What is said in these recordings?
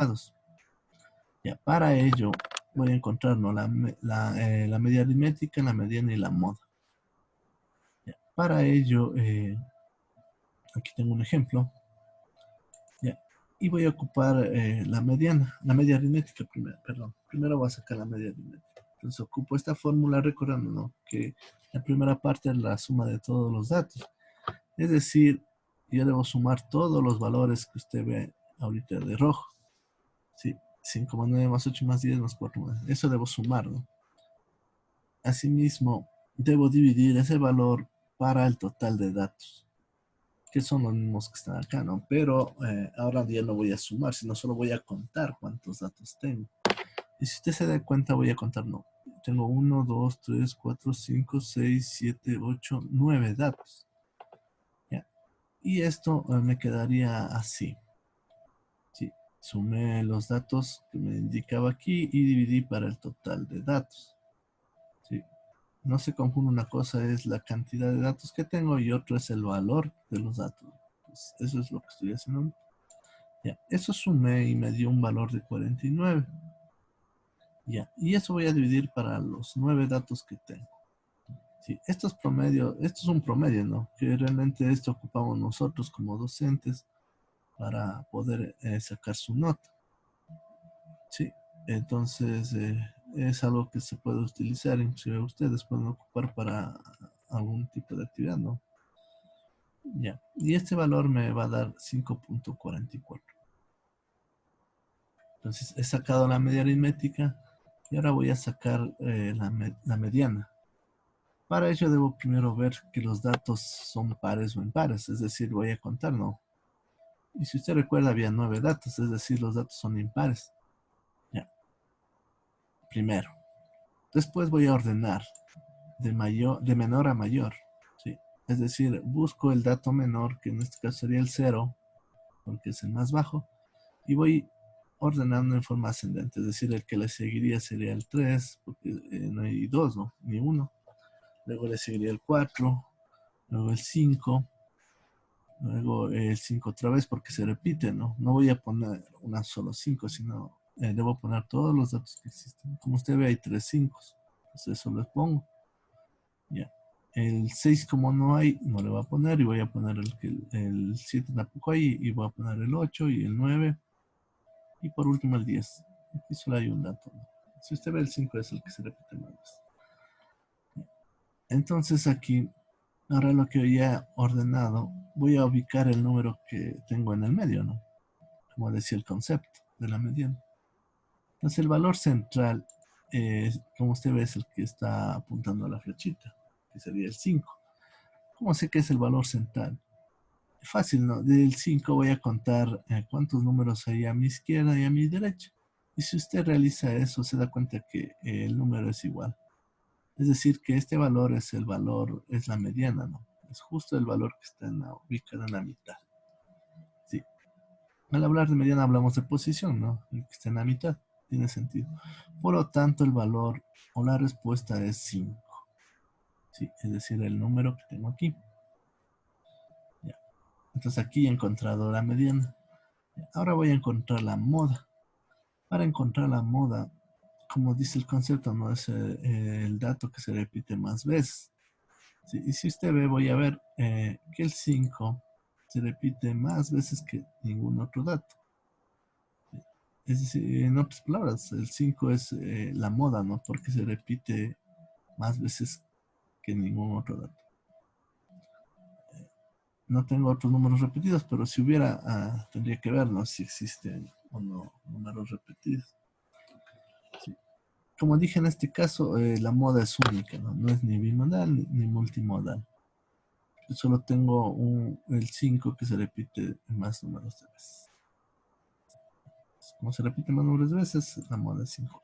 lados. Ya, para ello voy a encontrar, ¿no?, la media aritmética, la mediana y la moda. Ya, para ello, aquí tengo un ejemplo. Ya, y voy a ocupar la media aritmética primero, perdón. Primero voy a sacar la media aritmética. Entonces ocupo esta fórmula recordando, ¿no?, que la primera parte es la suma de todos los datos. Es decir, yo debo sumar todos los valores que usted ve ahorita de rojo. Sí, 5 más 9 más 8 más 10 más 4 más. Eso debo sumar, ¿no? Asimismo, debo dividir ese valor para el total de datos, que son los mismos que están acá, ¿no? Pero ahora ya no voy a sumar, sino solo voy a contar cuántos datos tengo. Y si usted se da cuenta, voy a contar, no. Tengo 1, 2, 3, 4, 5, 6, 7, 8, 9 datos. ¿Ya? Y esto me quedaría así. Sí, sumé los datos que me indicaba aquí y dividí para el total de datos. Sí. No se confunda, una cosa es la cantidad de datos que tengo y otro es el valor de los datos. Pues eso es lo que estoy haciendo. Ya, eso sumé y me dio un valor de 49. Ya, y eso voy a dividir para los 9 datos que tengo. Sí, esto es un promedio, ¿no? Que realmente esto ocupamos nosotros como docentes para poder sacar su nota. Sí, entonces es algo que se puede utilizar, inclusive ustedes pueden ocupar para algún tipo de actividad, ¿no? Ya, y este valor me va a dar 5.44. Entonces he sacado la media aritmética y ahora voy a sacar la mediana. Para ello debo primero ver que los datos son pares o impares, es decir, voy a contar, ¿no? Y si usted recuerda, había 9 datos, es decir, los datos son impares. Ya, primero. Después voy a ordenar de menor a mayor, ¿sí? Es decir, busco el dato menor, que en este caso sería el 0, porque es el más bajo, y voy ordenando en forma ascendente, es decir, el que le seguiría sería el 3, porque no hay 2, ¿no?, ni 1. Luego le seguiría el 4, luego el 5, luego el 5 otra vez porque se repite, ¿no? No voy a poner una solo 5, sino debo poner todos los datos que existen. Como usted ve, hay 3 5, entonces eso lo pongo. Ya. El 6 como no hay, no le voy a poner y voy a poner el 7 tampoco hay y voy a poner el 8 y el 9 y por último el 10. Aquí solo hay un dato, ¿no? Si usted ve, el 5 es el que se repite más veces. Entonces aquí, ahora lo que ya he ordenado, voy a ubicar el número que tengo en el medio, ¿no? Como decía el concepto de la mediana. Entonces el valor central, como usted ve, es el que está apuntando a la flechita, que sería el 5. ¿Cómo sé que es el valor central? Fácil, ¿no? Del 5 voy a contar cuántos números hay a mi izquierda y a mi derecha. Y si usted realiza eso, se da cuenta que el número es igual. Es decir, que este valor es el valor, es la mediana, ¿no? Es justo el valor que está ubicado en la mitad. Sí. Al hablar de mediana hablamos de posición, ¿no? El que está en la mitad. Tiene sentido. Por lo tanto, el valor o la respuesta es 5. Sí, es decir, el número que tengo aquí. Ya. Entonces aquí he encontrado la mediana. Ahora voy a encontrar la moda. Para encontrar la moda, como dice el concepto, no es el dato que se repite más veces. Sí, y si usted ve, voy a ver que el 5 se repite más veces que ningún otro dato. Es decir, en otras palabras, el 5 es la moda, ¿no? Porque se repite más veces que ningún otro dato. No tengo otros números repetidos, pero si hubiera, tendría que ver, ¿no?, si existen o no números repetidos. Sí. Como dije, en este caso, la moda es única, ¿no? No es ni bimodal ni multimodal. Yo solo tengo el 5 que se repite en más números de veces. Como se repite más números de veces, la moda es 5.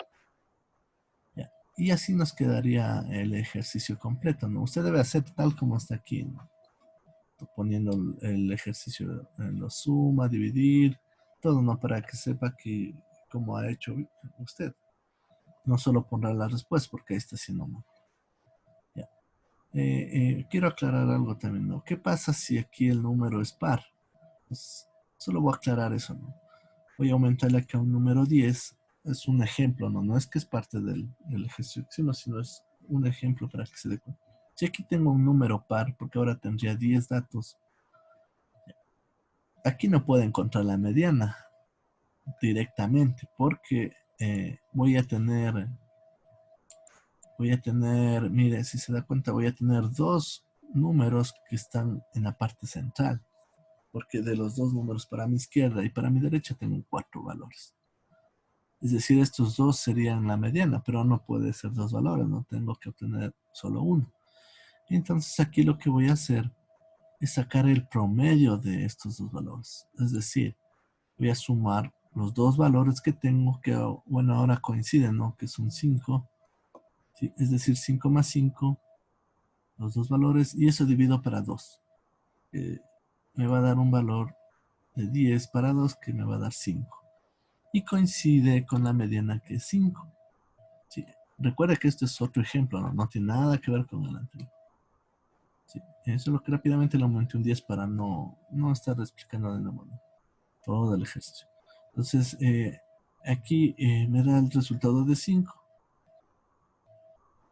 Ya. Y así nos quedaría el ejercicio completo, ¿no? Usted debe hacer tal como está aquí, ¿no? Poniendo el ejercicio en lo suma, dividir, todo, ¿no? Para que sepa que como ha hecho usted. No solo pondrá la respuesta porque ahí está haciendo mal. Ya. Quiero aclarar algo también, ¿no? ¿Qué pasa si aquí el número es par? Pues, solo voy a aclarar eso, ¿no? voy a aumentarle aquí a un número 10. Es un ejemplo, ¿no? No es que es parte del ejercicio, sino es un ejemplo para que se dé cuenta. Si aquí tengo un número par, porque ahora tendría 10 datos, aquí no puedo encontrar la mediana directamente, porque mire, si se da cuenta, voy a tener dos números que están en la parte central, porque de los dos números para mi izquierda y para mi derecha tengo 4 valores. Es decir, estos dos serían la mediana, pero no puede ser dos valores, no tengo que obtener solo uno. Entonces aquí lo que voy a hacer es sacar el promedio de estos dos valores. Es decir, voy a sumar los dos valores que tengo, que bueno, ahora coinciden, ¿no? Que son 5. ¿Sí? Es decir, 5 más 5, los dos valores, y eso divido para 2. Me va a dar un valor de 10 para 2 que me va a dar 5. Y coincide con la mediana que es 5. ¿Sí? Recuerda que esto es otro ejemplo, ¿no? No tiene nada que ver con el anterior. ¿Sí? Eso es lo que rápidamente le aumenté un 10 para no estar explicando de nuevo, ¿no? Todo el ejercicio. Entonces, aquí me da el resultado de 5.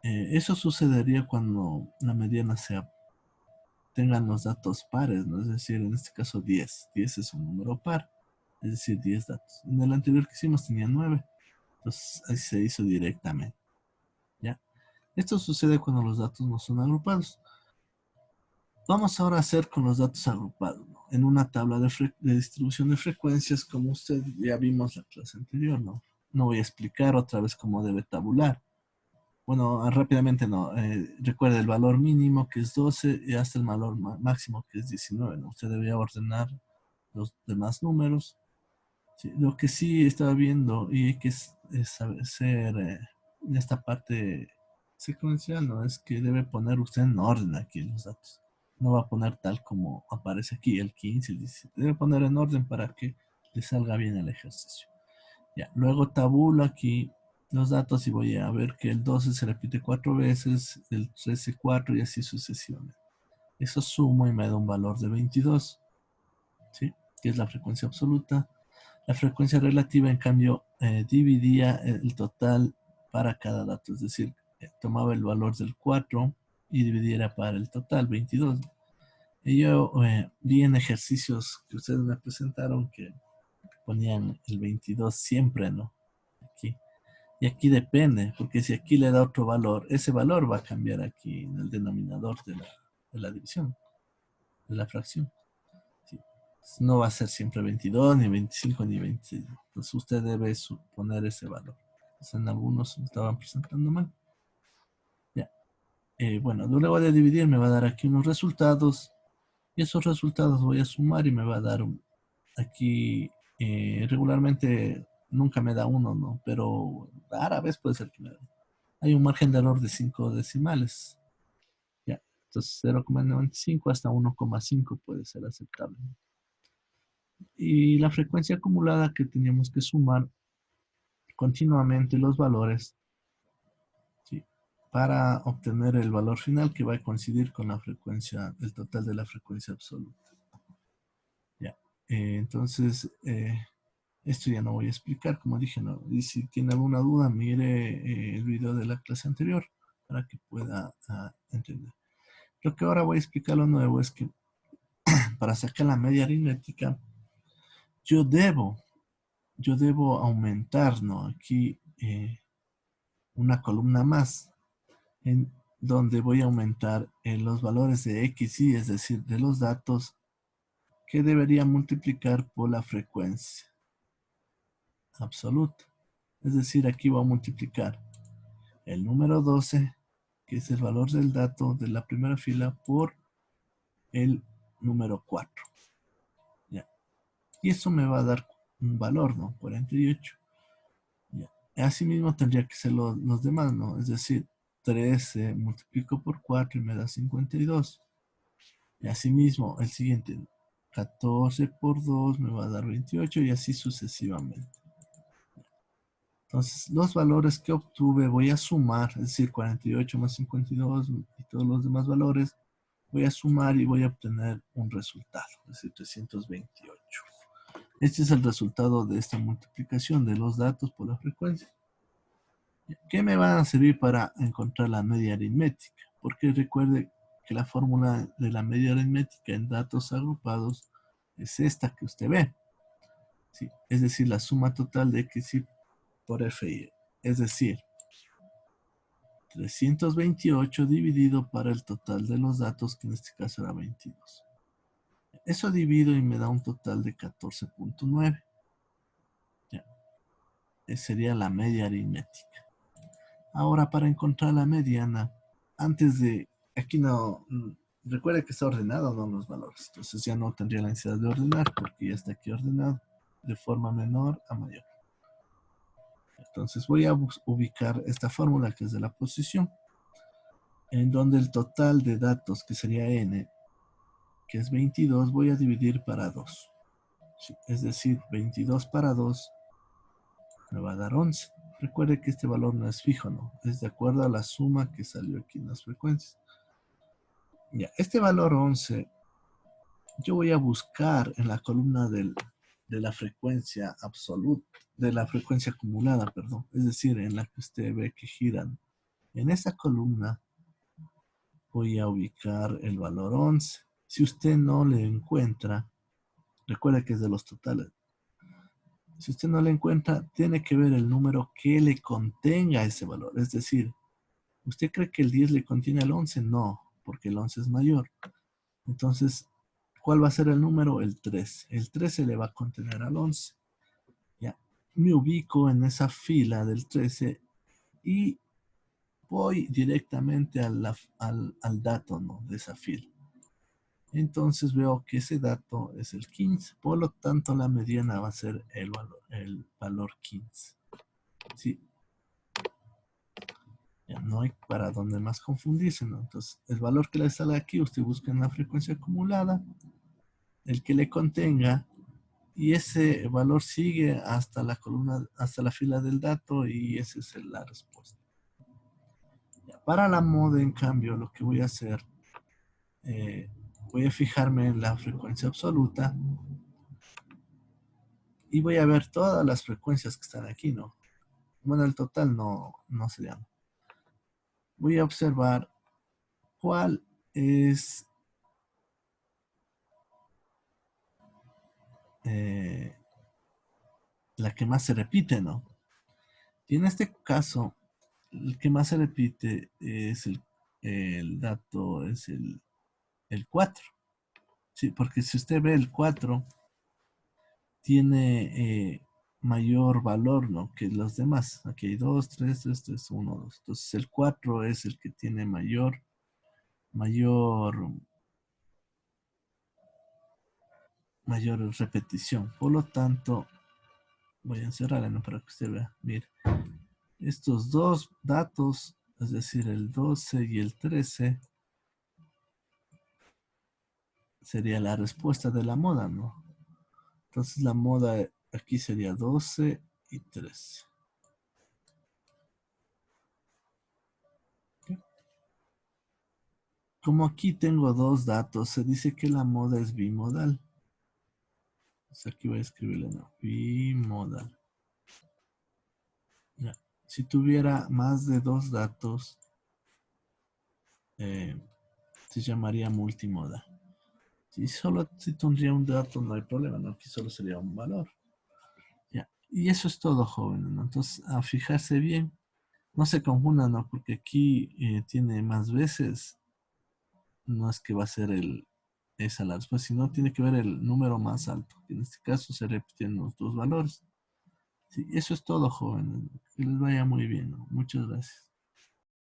Eso sucedería cuando la mediana tengan los datos pares, ¿no? Es decir, en este caso 10. 10 es un número par, es decir, 10 datos. En el anterior que hicimos tenía 9. Entonces, ahí se hizo directamente. ¿Ya? Esto sucede cuando los datos no son agrupados. Vamos ahora a hacer con los datos agrupados, ¿no? En una tabla de distribución de frecuencias, como usted ya vimos la clase anterior, ¿no? No voy a explicar otra vez cómo debe tabular. Bueno, rápidamente no. Recuerde el valor mínimo que es 12 y hasta el valor máximo que es 19, ¿no? Usted debería ordenar los demás números. Sí, lo que sí estaba viendo y hay que hacer en esta parte secuencial, ¿no? Es que debe poner usted en orden aquí los datos. No va a poner tal como aparece aquí, el 15, el 17. Debe poner en orden para que le salga bien el ejercicio. Ya, luego tabulo aquí los datos y voy a ver que el 12 se repite 4 veces, el 13 4 y así sucesivamente. Eso sumo y me da un valor de 22, ¿sí? Que es la frecuencia absoluta. La frecuencia relativa, en cambio, dividía el total para cada dato, es decir, tomaba el valor del 4 y dividiera para el total, 22. Y yo vi en ejercicios que ustedes me presentaron que ponían el 22 siempre, ¿no? Aquí. Y aquí depende, porque si aquí le da otro valor, ese valor va a cambiar aquí en el denominador de la división, de la fracción. ¿Sí? No va a ser siempre 22, ni 25, ni 26. Entonces usted debe suponer ese valor. Entonces en algunos me estaban presentando mal. Ya. Bueno, luego de dividir me va a dar aquí unos resultados. Y esos resultados voy a sumar y me va a dar aquí regularmente nunca me da uno, ¿no? Pero rara vez puede ser que me da. Hay un margen de error de 5 decimales. Ya. Entonces 0,95 hasta 1,5 puede ser aceptable. Y la frecuencia acumulada que teníamos que sumar continuamente los valores, ¿sí? Para obtener el valor final que va a coincidir con la frecuencia, el total de la frecuencia absoluta. Ya. Entonces, esto ya no voy a explicar, como dije, ¿no? Y si tiene alguna duda, mire el video de la clase anterior para que pueda entender. Lo que ahora voy a explicar lo nuevo es que para sacar la media aritmética, yo debo, aumentar, ¿no? Aquí una columna más, en donde voy a aumentar los valores de X y, es decir, de los datos que debería multiplicar por la frecuencia absoluta. Es decir, aquí voy a multiplicar el número 12, que es el valor del dato de la primera fila, por el número 4. ¿Ya? Y eso me va a dar un valor, ¿no? 48. ¿Ya? Asimismo tendría que ser los demás, ¿no? Es decir, 13 multiplico por 4 y me da 52. Y asimismo, el siguiente, 14 por 2 me va a dar 28 y así sucesivamente. Entonces, los valores que obtuve voy a sumar, es decir, 48 más 52 y todos los demás valores, voy a sumar y voy a obtener un resultado, es decir, 328. Este es el resultado de esta multiplicación de los datos por la frecuencia. ¿Qué me van a servir para encontrar la media aritmética? Porque recuerde que la fórmula de la media aritmética en datos agrupados es esta que usted ve. ¿Sí? Es decir, la suma total de x por f y. Es decir, 328 dividido para el total de los datos, que en este caso era 22. Eso divido y me da un total de 14.9. Sería la media aritmética. Ahora, para encontrar la mediana, antes de, aquí no, recuerda que está ordenado, no los valores. Entonces ya no tendría la necesidad de ordenar porque ya está aquí ordenado de forma menor a mayor. Entonces voy a ubicar esta fórmula que es de la posición, en donde el total de datos, que sería n, que es 22, voy a dividir para 2. Sí, es decir, 22 para 2 me va a dar 11. Recuerde que este valor no es fijo, ¿no? Es de acuerdo a la suma que salió aquí en las frecuencias. Ya, este valor 11, yo voy a buscar en la columna de la frecuencia absoluta, de la frecuencia acumulada, perdón. Es decir, en la que usted ve que giran. En esta columna voy a ubicar el valor 11. Si usted no le encuentra, recuerda que es de los totales. Si usted no le encuentra, tiene que ver el número que le contenga ese valor. Es decir, ¿usted cree que el 10 le contiene al 11? No, porque el 11 es mayor. Entonces, ¿cuál va a ser el número? El 3. El 13 le va a contener al 11. Ya, me ubico en esa fila del 13 y voy directamente al dato, ¿no?, de esa fila. Entonces veo que ese dato es el 15. Por lo tanto, la mediana va a ser el valor 15. ¿Sí? Ya no hay para dónde más confundirse, ¿no? Entonces, el valor que le sale aquí, usted busca en la frecuencia acumulada, el que le contenga, y ese valor sigue hasta la columna, hasta la fila del dato, y esa es la respuesta. Ya, para la moda, en cambio, lo que voy a hacer, voy a fijarme en la frecuencia absoluta y voy a ver todas las frecuencias que están aquí, ¿no? Bueno, el total no se llama. Voy a observar cuál es la que más se repite, ¿no? Y en este caso, el que más se repite es el dato, es el 4. Sí, porque si usted ve el 4, tiene mayor valor, ¿no?, que los demás. Aquí hay 2, 3, 3, 3, 1, 2. Entonces el 4 es el que tiene mayor, mayor repetición. Por lo tanto, voy a encerrarla, ¿no?, para que usted vea. Mire, estos dos datos, es decir, el 12 y el 13, sería la respuesta de la moda, ¿no? Entonces la moda aquí sería 12 y 13. Como aquí tengo dos datos, se dice que la moda es bimodal. Entonces aquí voy a escribirle, no, bimodal. Ya. Si tuviera más de dos datos, se llamaría multimodal. Si tendría un dato, no hay problema, ¿no? Aquí solo sería un valor. Ya. Y eso es todo, joven, ¿no? Entonces, a fijarse bien, no se confundan, ¿no? Porque aquí tiene más veces, no es que va a ser esa la respuesta, sino tiene que ver el número más alto. En este caso se repiten los dos valores. Sí, eso es todo, joven. Que les vaya muy bien, ¿no? Muchas gracias.